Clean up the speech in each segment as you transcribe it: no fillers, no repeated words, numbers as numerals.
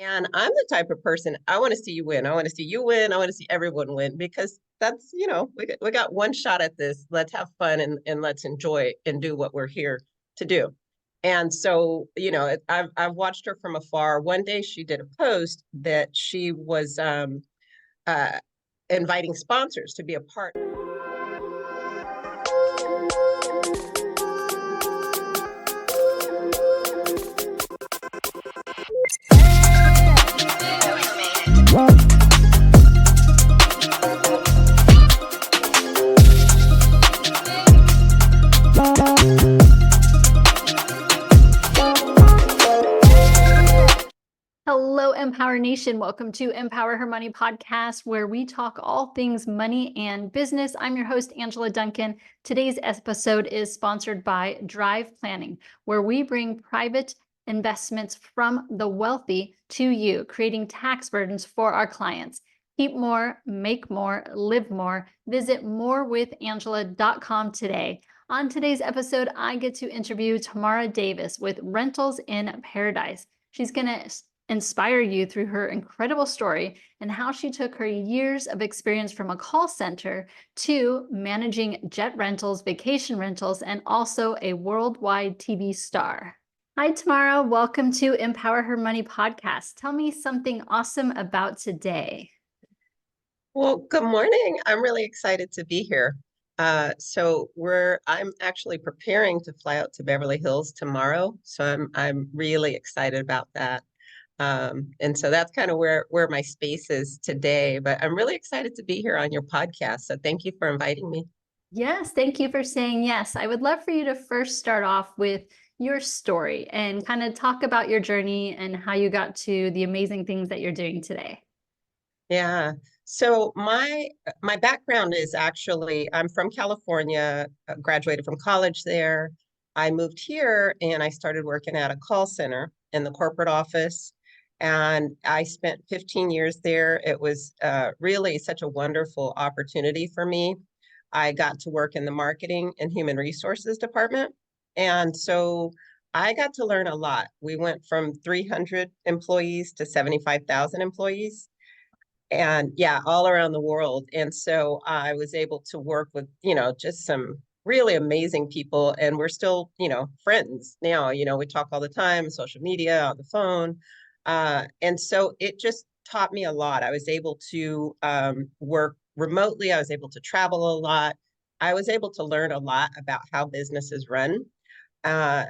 And I'm the type of person, I want to see you win. I want to see you win. I want to see everyone win because that's, we got one shot at this. Let's have fun and let's enjoy and do what we're here to do. And so, I've watched her from afar. One day she did a post that she was uh, inviting sponsors to be a part. Hello, Empower Nation. Welcome to Empower Her Money podcast, where we talk all things money and business. I'm your host, Angela Duncan. Today's episode is sponsored by Drive Planning, where we bring private investments from the wealthy to you, creating tax burdens for our clients. Keep more, make more, live more. Visit morewithangela.com today. On today's episode, I get to interview Tamara Davis with Rentals in Paradise. She's going to inspire you through her incredible story and how she took her years of experience from a call center to managing jet rentals, vacation rentals, and also a worldwide TV star. Hi, Tamara. Welcome to Empower Her Money podcast. Tell me something awesome about today. Well, good morning. I'm really excited to be here. I'm actually preparing to fly out to Beverly Hills tomorrow. So I'm really excited about that. And so that's kind of where my space is today, but I'm really excited to be here on your podcast. So thank you for inviting me. Yes, thank you for saying yes. I would love for you to first start off with your story and kind of talk about your journey and how you got to the amazing things that you're doing today. Yeah. So my background is actually I'm from California, graduated from college there. I moved here and I started working at a call center in the corporate office. And I spent 15 years there. It was really such a wonderful opportunity for me. I got to work in the marketing and human resources department. And so I got to learn a lot. We went from 300 employees to 75,000 employees and yeah, all around the world. And so I was able to work with, just some really amazing people. And we're still, friends now. We talk all the time, social media, on the phone. And so it just taught me a lot. I was able to work remotely. I was able to travel a lot. I was able to learn a lot about how businesses run. Uh,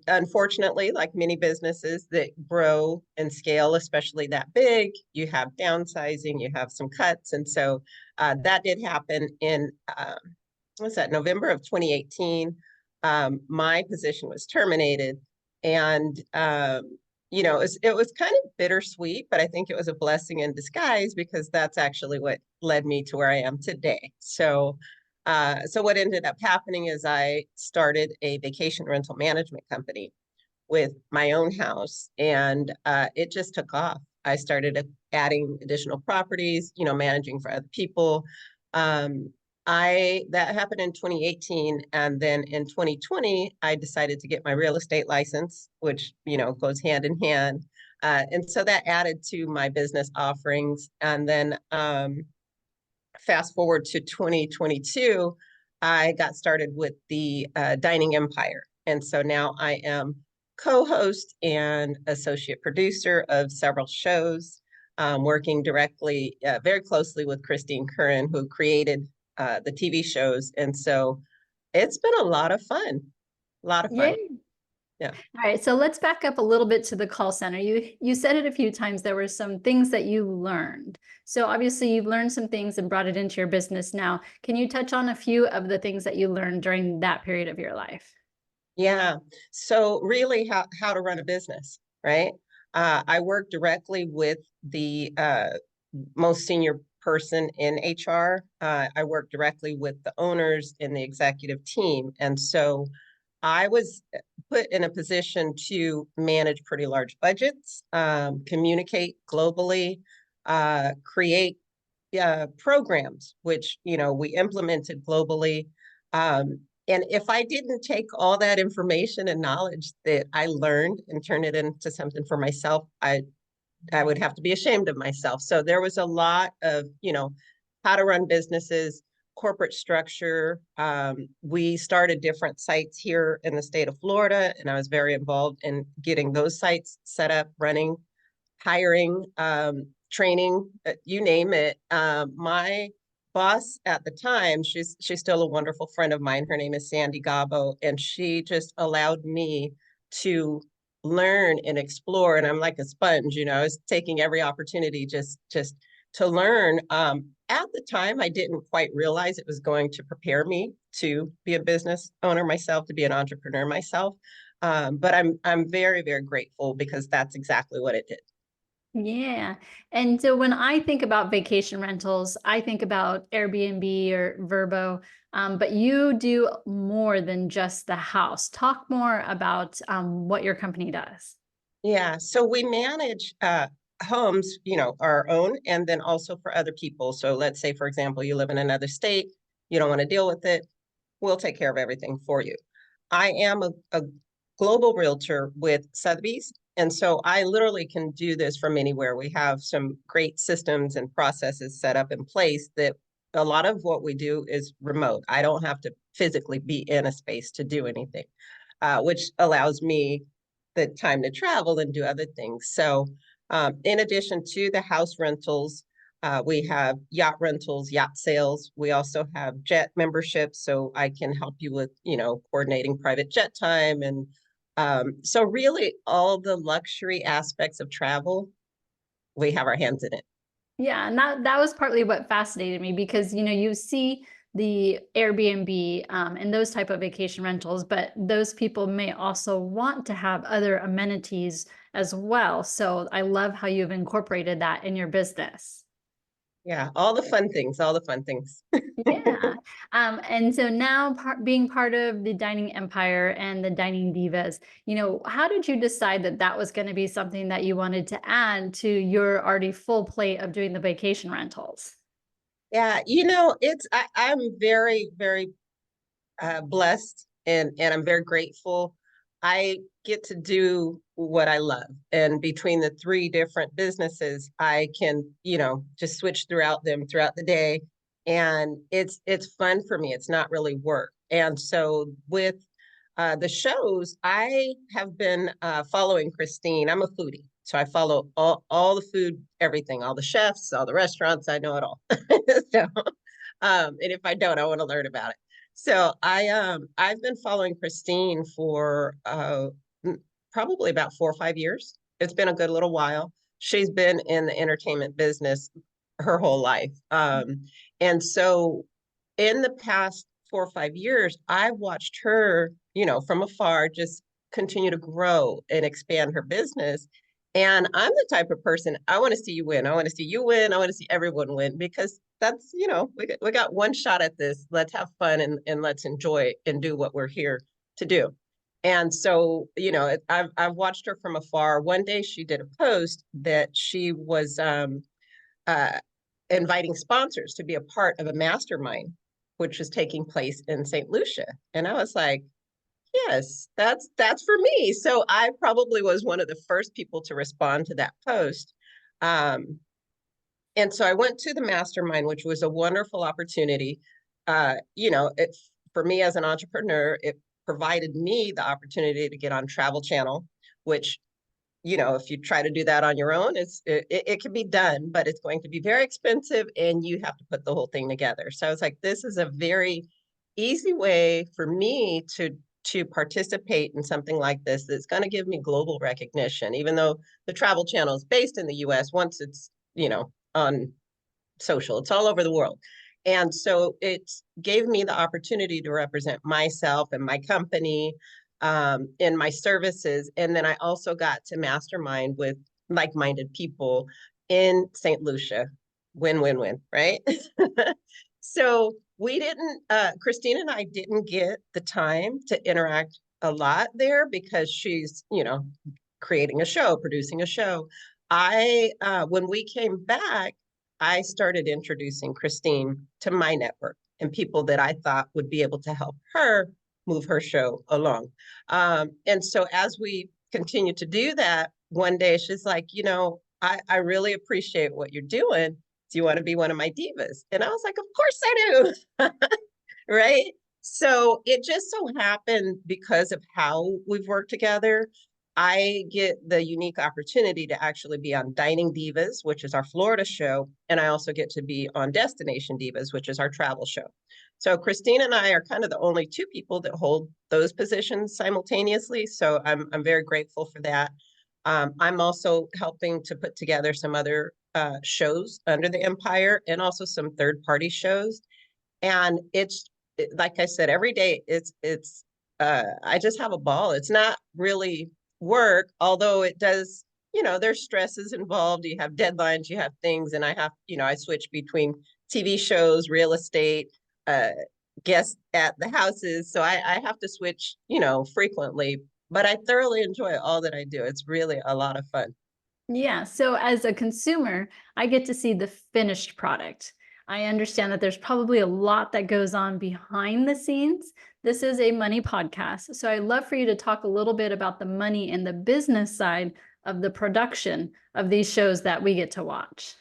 Unfortunately, like many businesses that grow and scale, especially that big, you have downsizing, you have some cuts. And so that did happen in, what's that, November of 2018. My position was terminated. And, it was kind of bittersweet, but I think it was a blessing in disguise because that's actually what led me to where I am today. So what ended up happening is I started a vacation rental management company with my own house, and it just took off. I started adding additional properties, managing for other people. That happened in 2018, and then in 2020, I decided to get my real estate license, which goes hand in hand. And so that added to my business offerings. And then fast forward to 2022, I got started with the Dining Empire. And so now I am co-host and associate producer of several shows, working directly, very closely with Christine Curran, who created the TV shows. And so it's been a lot of fun, a lot of fun. Yay. Yeah. All right, so let's back up a little bit to the call center. You said it a few times, there were some things that you learned. So obviously you've learned some things and brought it into your business now. Can you touch on a few of the things that you learned during that period of your life? Yeah. So really how to run a business, right? I work directly with the most senior person in HR. I work directly with the owners in the executive team. And so I was put in a position to manage pretty large budgets, communicate globally, create programs, which, we implemented globally. And if I didn't take all that information and knowledge that I learned and turn it into something for myself, I would have to be ashamed of myself. So there was a lot of, how to run businesses, corporate structure. We started different sites here in the state of Florida, and I was very involved in getting those sites set up, running, hiring, training, you name it. My boss at the time, she's still a wonderful friend of mine. Her name is Sandy Gabo, and she just allowed me to learn and explore. And I'm like a sponge, I was taking every opportunity just to learn. At the time, I didn't quite realize it was going to prepare me to be a business owner myself, to be an entrepreneur myself. But I'm very, very grateful because that's exactly what it did. Yeah. And so when I think about vacation rentals, I think about Airbnb or Verbo, but you do more than just the house. Talk more about what your company does. Yeah, so we manage homes, our own, and then also for other people. So let's say, for example, you live in another state, you don't want to deal with it, we'll take care of everything for you. I am a global realtor with Sotheby's, and so I literally can do this from anywhere. We have some great systems and processes set up in place that a lot of what we do is remote. I don't have to physically be in a space to do anything, which allows me the time to travel and do other things. So in addition to the house rentals, we have yacht rentals, yacht sales. We also have jet memberships, so I can help you with, coordinating private jet time. And so really all the luxury aspects of travel, we have our hands in it. Yeah, and that was partly what fascinated me because you see the Airbnb and those type of vacation rentals, but those people may also want to have other amenities as well. So I love how you've incorporated that in your business. Yeah, all the fun things, all the fun things. Yeah. And so now being part of the Dining Empire and the Dining Divas, how did you decide that that was going to be something that you wanted to add to your already full plate of doing the vacation rentals? Yeah, I'm very, very blessed and I'm very grateful. I get to do what I love. And between the three different businesses, I can, just switch throughout them throughout the day. And it's fun for me. It's not really work. And so with the shows, I have been following Christine. I'm a foodie. So I follow all the food, everything, all the chefs, all the restaurants. I know it all. So, and if I don't, I want to learn about it. So I've been following Christine for probably about 4 or 5 years. It's been a good little while. She's been in the entertainment business her whole life. And so in the past 4 or 5 years, I've watched her, from afar, just continue to grow and expand her business. And I'm the type of person, I want to see you win. I want to see you win. I want to see everyone win because that's, we got one shot at this. Let's have fun and let's enjoy and do what we're here to do. And so, I've watched her from afar. One day she did a post that she was uh, inviting sponsors to be a part of a mastermind, which was taking place in St. Lucia. And I was like, yes, that's for me. So I probably was one of the first people to respond to that post. And so I went to the mastermind, which was a wonderful opportunity. For me as an entrepreneur, it provided me the opportunity to get on Travel Channel, which, if you try to do that on your own, it can be done, but it's going to be very expensive and you have to put the whole thing together. So I was like, this is a very easy way for me to participate in something like this that's going to give me global recognition, even though the Travel Channel is based in the US. Once it's, on social, it's all over the world. And so it gave me the opportunity to represent myself and my company in my services. And then I also got to mastermind with like-minded people in St. Lucia. Win, win, win, right? So we didn't, Christine and I didn't get the time to interact a lot there because she's, creating a show, producing a show. When we came back, I started introducing Christine to my network and people that I thought would be able to help her move her show along. And so as we continue to do that, one day she's like, I really appreciate what you're doing. Do you want to be one of my divas? And I was like, of course I do. Right? So it just so happened because of how we've worked together, I get the unique opportunity to actually be on Dining Divas, which is our Florida show, and I also get to be on Destination Divas, which is our travel show. So Christine and I are kind of the only two people that hold those positions simultaneously. So I'm very grateful for that. I'm also helping to put together some other shows under the Empire and also some third-party shows. And like I said, every day I just have a ball. It's not really work, although it does, there's stresses involved. You have deadlines, you have things, and I switch between TV shows, real estate, uh, guests at the houses. So I have to switch, frequently, but I thoroughly enjoy all that I do. It's really a lot of fun. Yeah. So as a consumer, I get to see the finished product. I understand that there's probably a lot that goes on behind the scenes. This is a money podcast. So I'd love for you to talk a little bit about the money and the business side of the production of these shows that we get to watch.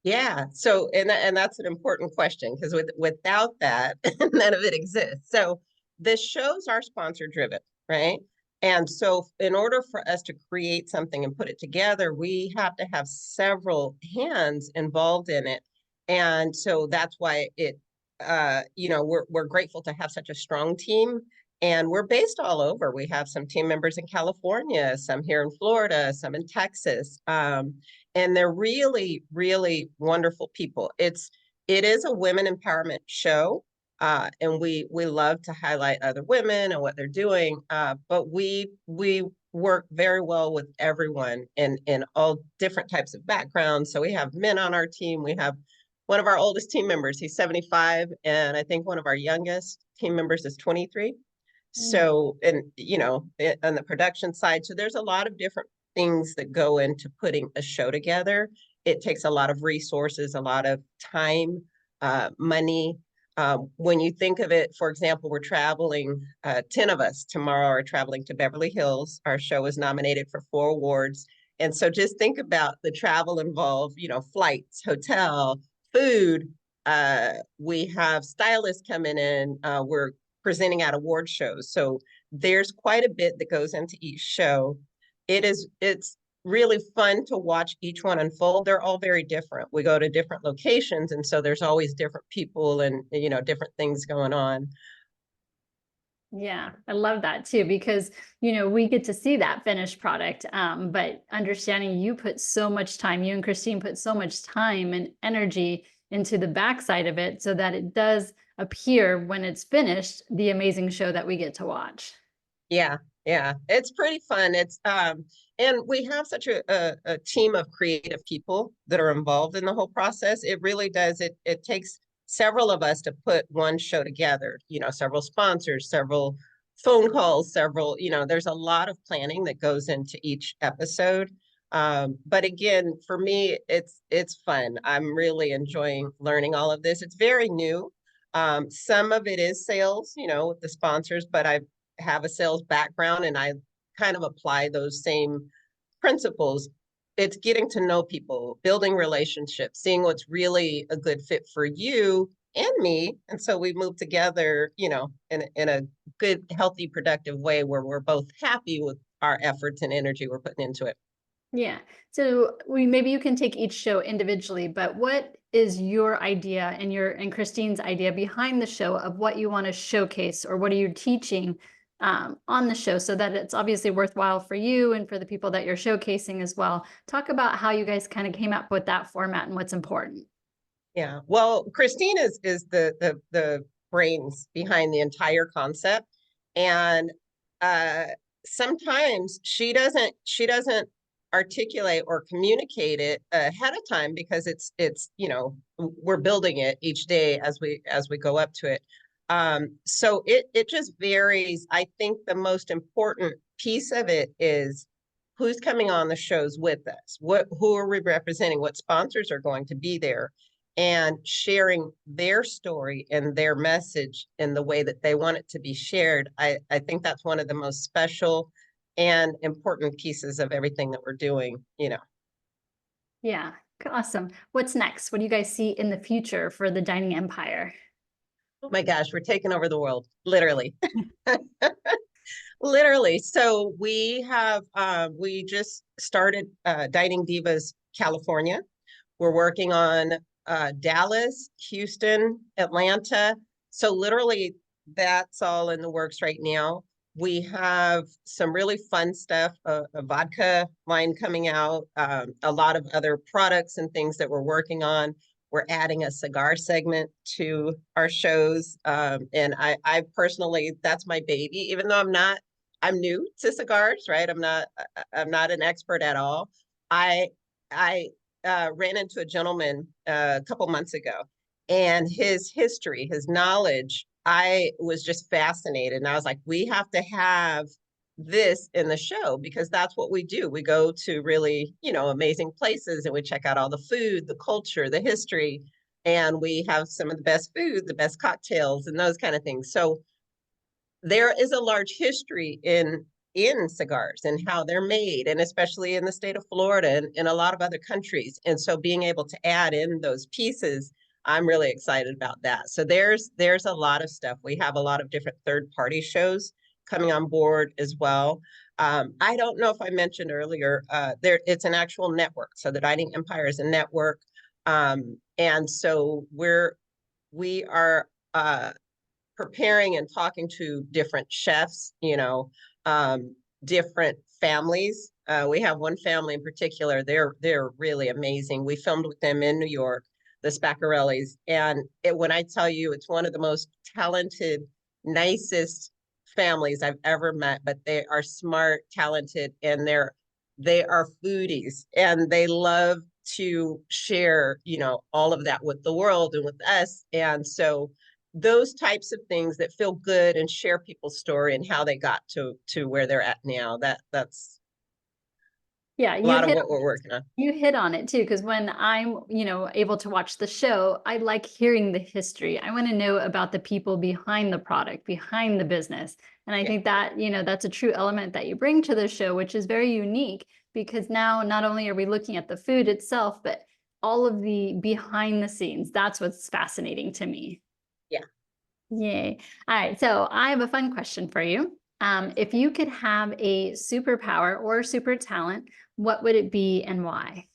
Yeah. So, and that's an important question because without that, none of it exists. So the shows are sponsor driven, right? And so in order for us to create something and put it together, we have to have several hands involved in it. And so that's why we're grateful to have such a strong team. And we're based all over. We have some team members in California, some here in Florida, some in Texas. And they're really, really wonderful people. It is a women empowerment show, and we love to highlight other women and what they're doing. But we work very well with everyone in all different types of backgrounds. So we have men on our team. We have one of our oldest team members. He's 75, and I think one of our youngest team members is 23. So, and on the production side, so there's a lot of different things that go into putting a show together. It takes a lot of resources, a lot of time, money. When you think of it, for example, we're traveling, 10 of us tomorrow are traveling to Beverly Hills. Our show is nominated for 4 awards. And so just think about the travel involved, flights, hotel, food. We have stylists coming in. We're presenting at award shows. So there's quite a bit that goes into each show. It's really fun to watch each one unfold. They're all very different. We go to different locations, and so there's always different people and different things going on. Yeah, I love that too, because, we get to see that finished product. But understanding you put so much time, you and Christine put so much time and energy into the backside of it so that it does appear when it's finished, the amazing show that we get to watch. Yeah, yeah, it's pretty fun. And we have such a team of creative people that are involved in the whole process. It really does. It takes several of us to put one show together, several sponsors, several phone calls, there's a lot of planning that goes into each episode. But again, for me, it's fun. I'm really enjoying learning all of this. It's very new. Some of it is sales, with the sponsors, but I have a sales background and I kind of apply those same principles. It's getting to know people, building relationships, seeing what's really a good fit for you and me. And so we move together, in a good, healthy, productive way where we're both happy with our efforts and energy we're putting into it. Yeah. So maybe you can take each show individually, but what is your idea and Christine's idea behind the show of what you want to showcase, or what are you teaching on the show, so that it's obviously worthwhile for you and for the people that you're showcasing as well? Talk about how you guys kind of came up with that format and what's important. Yeah. Well, Christine is the brains behind the entire concept. And sometimes she doesn't articulate or communicate it ahead of time because we're building it each day as we go up to it. So it just varies. I think the most important piece of it is who's coming on the shows with us, who are we representing, what sponsors are going to be there, and sharing their story and their message in the way that they want it to be shared. I think that's one of the most special and important pieces of everything that we're doing. Yeah. Awesome. What's next? What do you guys see in the future for the dining empire? Oh my gosh, we're taking over the world, literally. Literally. So we just started Dining Divas California. We're working on Dallas, Houston, Atlanta. So literally that's all in the works right now. We have some really fun stuff, a vodka line coming out, a lot of other products and things that we're working on. We're adding a cigar segment to our shows. And I personally, that's my baby, even though I'm new to cigars, right? I'm not an expert at all. I, I ran into a gentleman a couple months ago, and his history, his knowledge, I was just fascinated. And I was like, we have to have this in the show because that's what we do. We go to really, amazing places and we check out all the food, the culture, the history, and we have some of the best food, the best cocktails, and those kind of things. So there is a large history in cigars and how they're made, and especially in the state of Florida and in a lot of other countries. And so being able to add in those pieces, I'm really excited about that. So there's a lot of stuff. We have a lot of different third-party shows coming on board as well. I don't know if I mentioned earlier, it's an actual network. So the Dining Empire is a network. And so we are preparing and talking to different chefs, different families. We have one family in particular. They're really amazing. We filmed with them in New York, the Spaccarellis, and when I tell you, it's one of the most talented, nicest families I've ever met. But they are smart, talented, and they are foodies, and they love to share, all of that with the world and with us. And so those types of things that feel good and share people's story and how they got to where they're at now. That's Yeah, a lot of what we're working on. you hit on it too, because when I'm, able to watch the show, I like hearing the history. I want to know about the people behind the product, behind the business. And I Yeah. think that, that's a true element that you bring to the show, which is very unique because now not only are we looking at the food itself, but all of the behind the scenes. That's what's fascinating to me. Yeah. Yay. All right. So I have a fun question for you. If you could have a superpower or super talent, what would it be and why?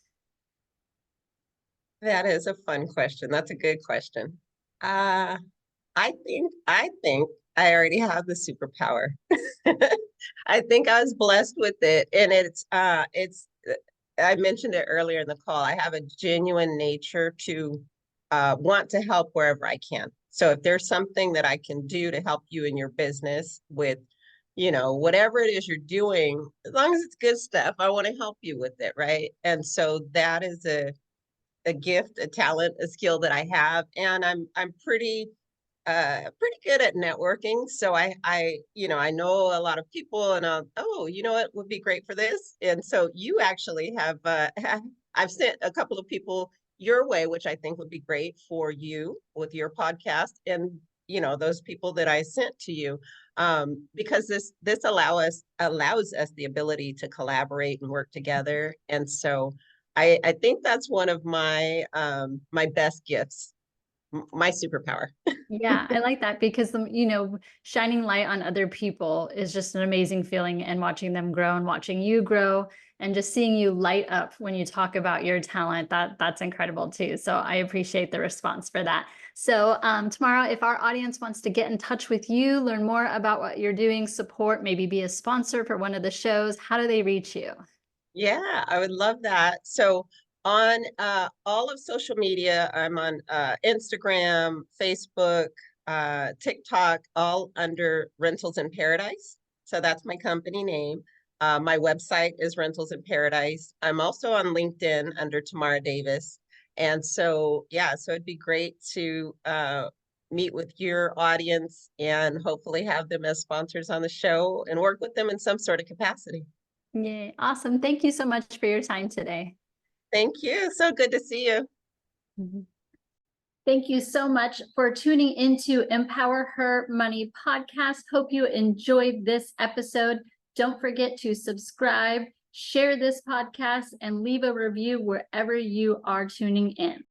That is a fun question. That's a good question. Uh, I think I already have the superpower. I think I was blessed with it, and it's I mentioned it earlier in the call. I have a genuine nature to want to help wherever I can. So if there's something that I can do to help you in your business with, whatever it is you're doing, as long as it's good stuff, I want to help you with it, right? And so that is a gift, a talent, a skill that I have, and I'm pretty good at networking. So I know a lot of people, and oh, what would be great for this? And so you actually have I've sent a couple of people your way, which I think would be great for you with your podcast, and those people that I sent to you, because this allows us the ability to collaborate and work together. And so I think that's one of my best gifts, my superpower. Yeah, I like that because shining light on other people is just an amazing feeling and watching them grow and watching you grow and just seeing you light up when you talk about your talent, that's incredible too. So I appreciate the response for that. So Tamara, if our audience wants to get in touch with you, learn more about what you're doing, support, maybe be a sponsor for one of the shows, how do they reach you? Yeah, I would love that. So on all of social media, I'm on Instagram, Facebook, TikTok, all under Rentals in Paradise. So that's my company name. My website is Rentals in Paradise. I'm also on LinkedIn under Tamara Davis. And so, yeah, so it'd be great to meet with your audience and hopefully have them as sponsors on the show and work with them in some sort of capacity. Yay, awesome. Thank you so much for your time today. Thank you. So good to see you. Mhm. Thank you so much for tuning into Empower Her Money podcast. Hope you enjoyed this episode. Don't forget to subscribe, share this podcast, and leave a review wherever you are tuning in.